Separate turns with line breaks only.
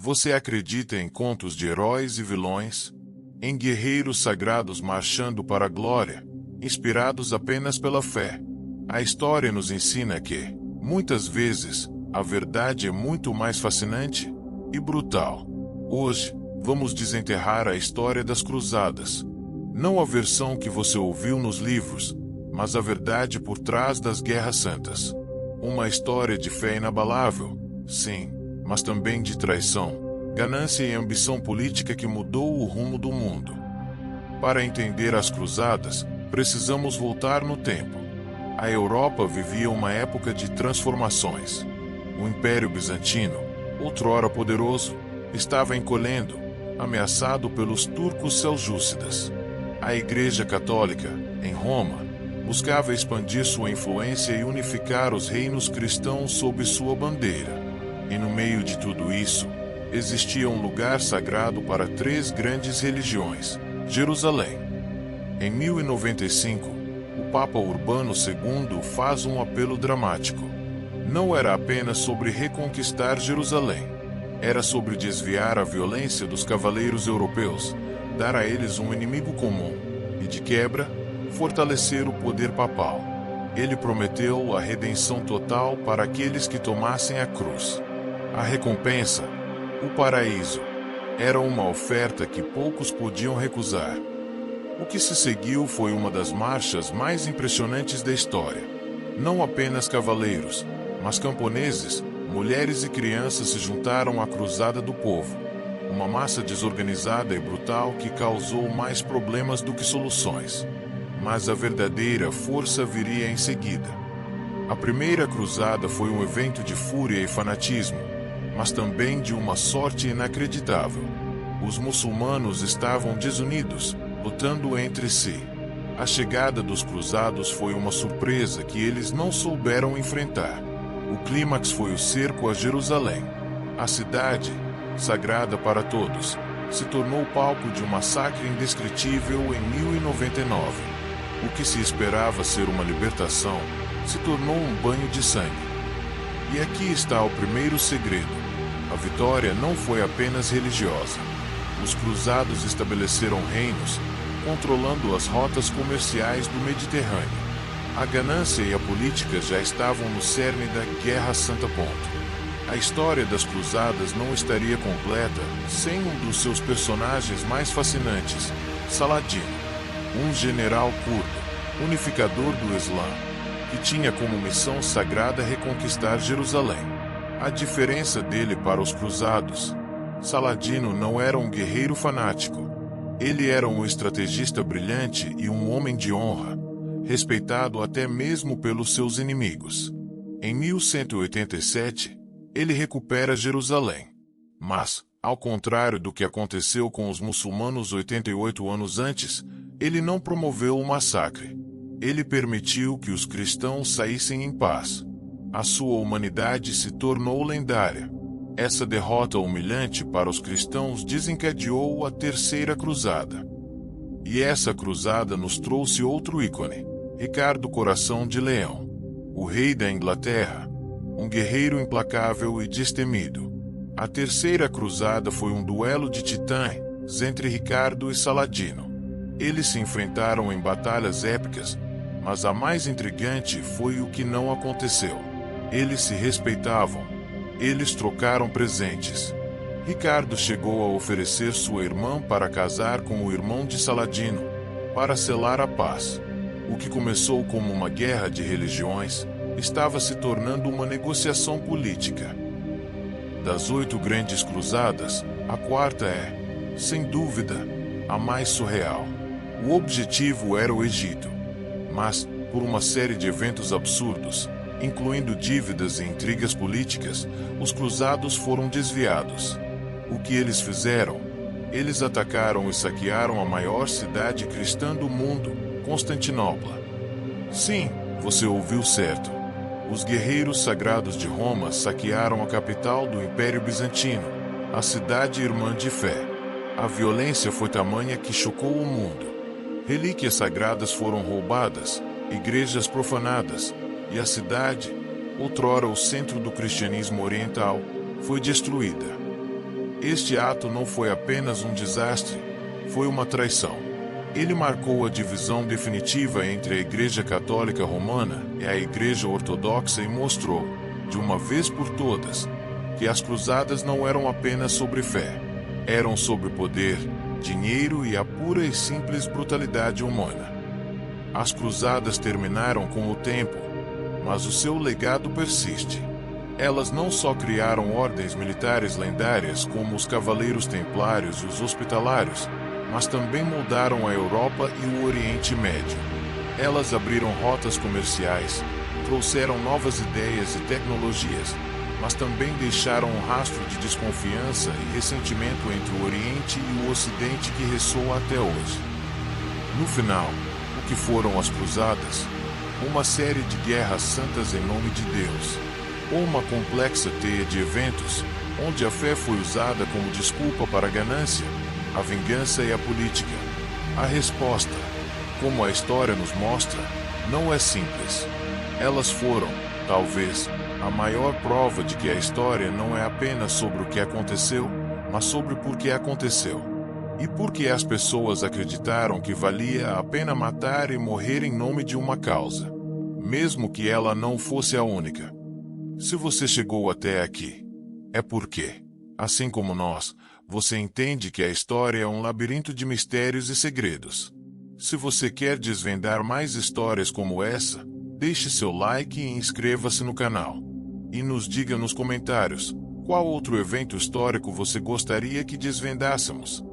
Você acredita em contos de heróis e vilões? Em guerreiros sagrados marchando para a glória, inspirados apenas pela fé? A história nos ensina que, muitas vezes, a verdade é muito mais fascinante e brutal. Hoje, vamos desenterrar a história das cruzadas. Não a versão que você ouviu nos livros, mas a verdade por trás das guerras santas. Uma história de fé inabalável, sim, mas também de traição, ganância e ambição política que mudou o rumo do mundo. Para entender as cruzadas, precisamos voltar no tempo. A Europa vivia uma época de transformações. O Império Bizantino, outrora poderoso, estava encolhendo, ameaçado pelos turcos seljúcidas. A Igreja Católica, em Roma, buscava expandir sua influência e unificar os reinos cristãos sob sua bandeira. E no meio de tudo isso, existia um lugar sagrado para três grandes religiões: Jerusalém. Em 1095, o Papa Urbano II faz um apelo dramático. Não era apenas sobre reconquistar Jerusalém. Era sobre desviar a violência dos cavaleiros europeus, dar a eles um inimigo comum e, de quebra, fortalecer o poder papal. Ele prometeu a redenção total para aqueles que tomassem a cruz. A recompensa, o paraíso, era uma oferta que poucos podiam recusar. O que se seguiu foi uma das marchas mais impressionantes da história. Não apenas cavaleiros, mas camponeses, mulheres e crianças se juntaram à cruzada do povo. Uma massa desorganizada e brutal que causou mais problemas do que soluções. Mas a verdadeira força viria em seguida. A primeira cruzada foi um evento de fúria e fanatismo, mas também de uma sorte inacreditável. Os muçulmanos estavam desunidos, lutando entre si. A chegada dos cruzados foi uma surpresa que eles não souberam enfrentar. O clímax foi o cerco a Jerusalém. A cidade, sagrada para todos, se tornou palco de um massacre indescritível em 1099. O que se esperava ser uma libertação, se tornou um banho de sangue. E aqui está o primeiro segredo. A vitória não foi apenas religiosa. Os cruzados estabeleceram reinos, controlando as rotas comerciais do Mediterrâneo. A ganância e a política já estavam no cerne da Guerra Santa. A história das cruzadas não estaria completa sem um dos seus personagens mais fascinantes, Saladino. Um general curdo, unificador do Islã, que tinha como missão sagrada reconquistar Jerusalém. A diferença dele para os cruzados: Saladino não era um guerreiro fanático. Ele era um estrategista brilhante e um homem de honra, respeitado até mesmo pelos seus inimigos. Em 1187, ele recupera Jerusalém. Mas, ao contrário do que aconteceu com os muçulmanos 88 anos antes, ele não promoveu o massacre. Ele permitiu que os cristãos saíssem em paz. A sua humanidade se tornou lendária. Essa derrota humilhante para os cristãos desencadeou a Terceira Cruzada. E essa cruzada nos trouxe outro ícone: Ricardo Coração de Leão, o rei da Inglaterra, um guerreiro implacável e destemido. A Terceira Cruzada foi um duelo de titãs entre Ricardo e Saladino. Eles se enfrentaram em batalhas épicas, mas a mais intrigante foi o que não aconteceu. Eles se respeitavam. Eles trocaram presentes. Ricardo chegou a oferecer sua irmã para casar com o irmão de Saladino, para selar a paz. O que começou como uma guerra de religiões, estava se tornando uma negociação política. Das 8 grandes cruzadas, a quarta é, sem dúvida, a mais surreal. O objetivo era o Egito. Mas, por uma série de eventos absurdos, incluindo dívidas e intrigas políticas, os cruzados foram desviados. O que eles fizeram? Eles atacaram e saquearam a maior cidade cristã do mundo, Constantinopla. Sim, você ouviu certo. Os guerreiros sagrados de Roma saquearam a capital do Império Bizantino, a cidade irmã de fé. A violência foi tamanha que chocou o mundo. Relíquias sagradas foram roubadas, igrejas profanadas, e a cidade, outrora o centro do cristianismo oriental, foi destruída. Este ato não foi apenas um desastre, foi uma traição. Ele marcou a divisão definitiva entre a Igreja Católica Romana e a Igreja Ortodoxa e mostrou, de uma vez por todas, que as cruzadas não eram apenas sobre fé, eram sobre poder, dinheiro e a pura e simples brutalidade humana. As cruzadas terminaram com o tempo, mas o seu legado persiste. Elas não só criaram ordens militares lendárias como os Cavaleiros Templários e os Hospitalários, mas também moldaram a Europa e o Oriente Médio. Elas abriram rotas comerciais, trouxeram novas ideias e tecnologias, mas também deixaram um rastro de desconfiança e ressentimento entre o Oriente e o Ocidente que ressoa até hoje. No final, o que foram as Cruzadas? Uma série de guerras santas em nome de Deus, ou uma complexa teia de eventos, onde a fé foi usada como desculpa para a ganância, a vingança e a política? A resposta, como a história nos mostra, não é simples. Elas foram, talvez, a maior prova de que a história não é apenas sobre o que aconteceu, mas sobre por que aconteceu. E por que as pessoas acreditaram que valia a pena matar e morrer em nome de uma causa, mesmo que ela não fosse a única. Se você chegou até aqui, é porque, assim como nós, você entende que a história é um labirinto de mistérios e segredos. Se você quer desvendar mais histórias como essa, deixe seu like e inscreva-se no canal. E nos diga nos comentários, qual outro evento histórico você gostaria que desvendássemos.